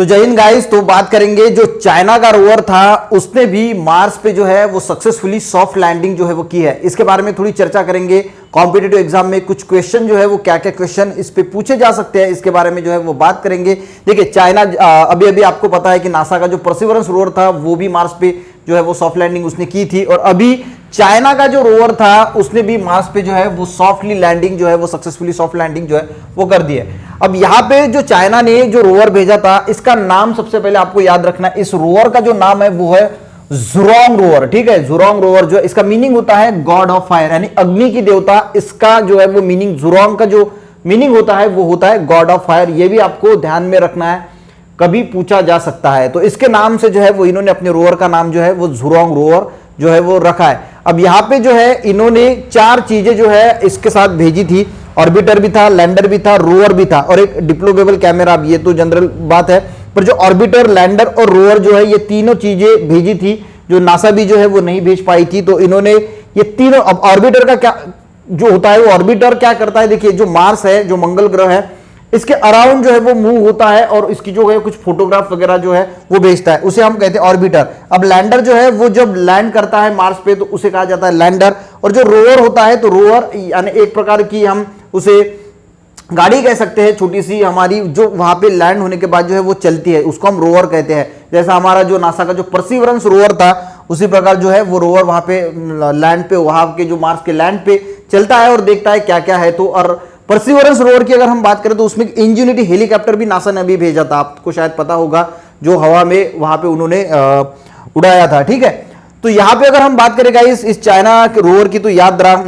तो जय हिंद गाइस। तो बात करेंगे जो चाइना का रोवर था उसने भी मार्स पे जो है वो सक्सेसफुली सॉफ्ट लैंडिंग जो है वो की है। इसके बारे में थोड़ी चर्चा करेंगे। कॉम्पिटिटिव एग्जाम में कुछ क्वेश्चन जो है वो क्या क्या क्वेश्चन इस पे पूछे जा सकते हैं, इसके बारे में जो है वो बात करेंगे। देखिए चाइना अभी अभी आपको पता है कि नासा का जो परसिवरेंस रोवर था वो भी मार्स पे जो है वो सॉफ्ट लैंडिंग उसने की थी, और अभी चाइना का जो रोवर था उसने भी मार्स पे जो है वो सॉफ्टली लैंडिंग जो है वो सक्सेसफुली सॉफ्ट लैंडिंग जो है वो कर दी है। अब यहां पे जो चाइना ने जो रोवर भेजा था इसका नाम सबसे पहले आपको याद रखना है। इस रोवर का जो नाम है वो है जुरोंग रोवर। ठीक है, जुरोंग रोवर जो इसका मीनिंग होता है गॉड ऑफ फायर, यानी अग्नि की देवता। इसका जो है वो मीनिंग, जुरोंग का जो मीनिंग होता है वो होता है गॉड ऑफ फायर। ये भी आपको ध्यान में रखना है, कभी पूछा जा सकता है। तो इसके नाम से जो है वो इन्होंने अपने रोवर का नाम जो है वो जुरोंग रोवर जो है वो रखा है। अब यहां पे जो है इन्होंने 4 चीजें जो है इसके साथ भेजी थी। ऑर्बिटर भी था, लैंडर भी था, रोवर भी था, और एक डिप्लोगेबल कैमरा। अब ये तो जनरल बात है, पर जो ऑर्बिटर, लैंडर और रोवर जो है ये तीनों चीजें भेजी थी जो नासा भी जो है वो नहीं भेज पाई थी। तो इन्होंने ये तीनों, अब ऑर्बिटर का क्या जो होता है, वो ऑर्बिटर क्या करता है, देखिए जो मार्स है, जो मंगल ग्रह है, इसके अराउंड जो है वो मूव होता है और इसकी जो है कुछ फोटोग्राफ वगैरह जो है वो भेजता है, उसे हम कहते हैं ऑर्बिटर। अब लैंडर जो है वो जब लैंड करता है मार्स पे तो उसे कहा जाता है लैंडर। और जो रोवर होता है, तो रोवर यानी एक प्रकार की हम उसे गाड़ी कह सकते हैं, छोटी सी हमारी, जो वहां पे लैंड होने के बाद जो है वो चलती है, उसको हम रोवर कहते हैं। जैसा हमारा जो नासा का जो परसिवरेंस रोवर था उसी प्रकार जो है वो रोवर वहां पे लैंड पे, वहां के जो मार्स के लैंड पे चलता है और देखता है क्या क्या है। तो और परसिवरेंस रोवर की अगर हम बात करें तो उसमें इंजेन्युटी हेलीकॉप्टर भी नासा ने अभी भेजा था, आपको शायद पता होगा, जो हवा में वहां पे उन्होंने उड़ाया था। ठीक है, तो यहां पे अगर हम बात करें इस चाइना के रोवर की, तो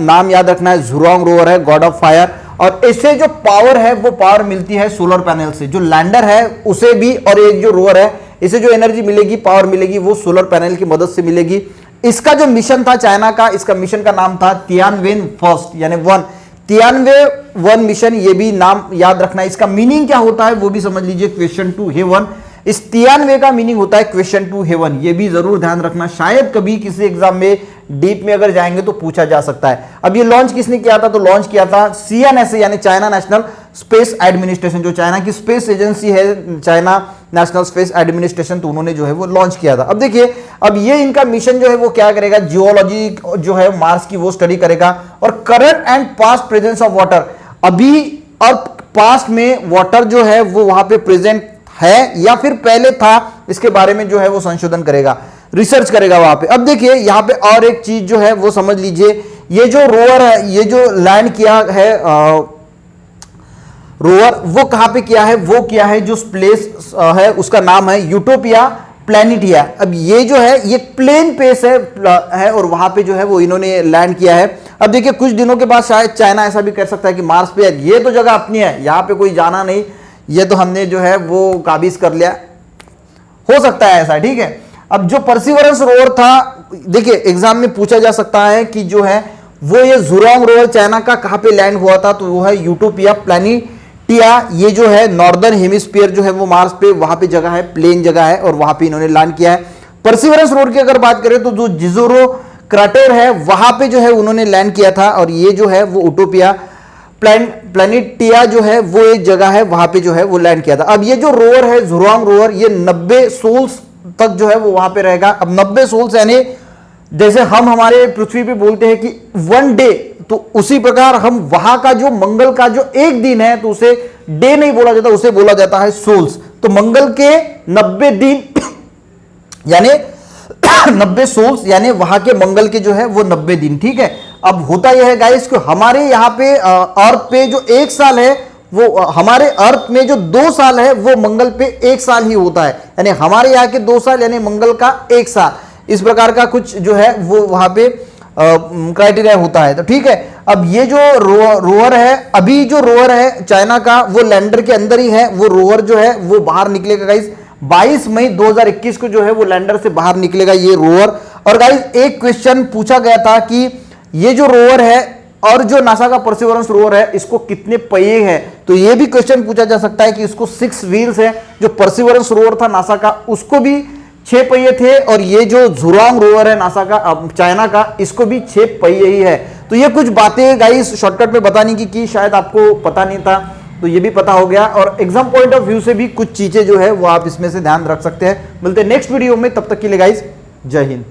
नाम याद रखना है, जुरोंग रोवर है, गॉड ऑफ फायर। और इससे जो पावर है वो पावर मिलती है सोलर पैनल से। जो लैंडर है उसे भी, और एक जो रोवर है, इसे जो एनर्जी मिलेगी, पावर मिलेगी, वो सोलर पैनल की मदद से मिलेगी। इसका जो मिशन था चाइना का, इसका मिशन का नाम था तियानवेन फर्स्ट, यानी 1 93 मिशन। ये भी नाम याद रखना है। इसका मीनिंग क्या होता है वो भी समझ लीजिए, क्वेश्चन टू हेवन। इस 93 का मीनिंग होता है क्वेश्चन टू हेवन। ये भी जरूर ध्यान रखना, शायद कभी किसी एग्जाम में डीप में अगर जाएंगे तो पूछा जा सकता है। अब ये लॉन्च किसने किया था, तो लॉन्च किया था CNSA यानी चाइना नेशनल स्पेस एडमिनिस्ट्रेशन, जो चाइना की स्पेस एजेंसी है, चाइना नेशनल स्पेस एडमिनिस्ट्रेशन, तो उन्होंने जो है वो लॉन्च किया था। अब देखिए, अब ये इनका मिशन जो है वो क्या करेगा, जियोलॉजी जो है मार्स की वो स्टडी करेगा, और current and past presence of water, अभी और पास्ट में वाटर जो है वो वहां पे प्रेजेंट है या फिर पहले था, इसके बारे में जो है वो संशोधन करेगा, रिसर्च करेगा वहां पे। अब देखिए यहां पे और एक चीज जो है वो समझ लीजिए, ये जो रोवर है, ये जो लैंड किया है रोवर, वो कहां पे किया है, वो किया है जो प्लेस है उसका नाम है यूटोपिया प्लैनेटिया। अब ये जो है ये प्लेन पेस है और वहां पे जो है वो इन्होंने लैंड किया है। अब देखिए कुछ दिनों के बाद शायद चाइना ऐसा भी कर सकता है कि मार्स पे ये तो जगह अपनी है, यहां पे कोई जाना नहीं, ये तो हमने जो है वो काबिज कर लिया, हो सकता है ऐसा। ठीक है, अब जो परसिवरेंस रोवर था, देखिए एग्जाम में पूछा जा सकता है कि जो है वो ये जुरोंग रोवर चाइना का कहां पे लैंड हुआ था, तो वो है यूटोपिया प्लैनेटिया। ये जो है नॉर्दर्न हेमिस्फीयर जो है वो मार्स पे, वहां पे जगह है, प्लेन जगह है, और वहां पे इन्होंने लैंड किया है। परसिवरेंस रोवर की अगर बात करें तो जो जिजोरो क्राटर है वहां पे जो है उन्होंने लैंड किया था, और ये जो है वो यूटोपिया प्लैनेटिया जो है वो एक जगह है, वहां पे जो है वो लैंड किया था। अब ये जो रोवर है जुरोंग रोवर, ये 90 सोल्स तक जो है वो वहां पे रहेगा। अब 90 सोल्स यानी जैसे हम हमारे पृथ्वी पे बोलते हैं कि 1 डे, तो उसी प्रकार हम वहां का जो मंगल का जो एक दिन है, तो उसे डे नहीं बोला जाता, उसे बोला जाता है सोल्स। तो मंगल के 90 दिन यानी 90 सोल्स, यानी वहां के मंगल के जो है वो 90 दिन। ठीक है, अब होता यह है गाइस कि हमारे यहाँ पे अर्थ पे जो 1 साल है, वो हमारे अर्थ में जो 2 साल है वो मंगल पे 1 साल ही होता है, यानी हमारे यहाँ के 2 साल यानी मंगल का 1 साल, इस प्रकार का कुछ जो है वो वहां पे क्राइटेरिया होता है। तो ठीक है, अब ये जो रोवर है, अभी जो रोवर है चाइना का, वो लैंडर के अंदर ही है। वो रोवर जो है वो बाहर निकलेगा गाइस 22 मई 2021 को जो है वो लैंडर से बाहर निकलेगा ये रोवर। और गाइस एक क्वेश्चन पूछा गया था कि ये जो रोवर है और जो नासा का परसिवरेंस रोवर है, इसको कितने पहिए हैं, तो ये भी क्वेश्चन पूछा जा सकता है कि इसको 6 व्हील्स है। जो परसिवरेंस रोवर था नासा का, उसको भी 6 पहिए थे, और ये जो जुरोंग रोवर है नासा का, चाइना का, इसको भी 6 पहिए ही है। तो ये कुछ बातें गाइस शॉर्टकट में बताने की शायद आपको पता नहीं था, तो ये भी पता हो गया, और एग्जाम पॉइंट ऑफ व्यू से भी कुछ चीजें जो है वो आप इसमें से ध्यान रख सकते हैं। मिलते हैं नेक्स्ट वीडियो में, तब तक के लिए गाइस जय हिंद।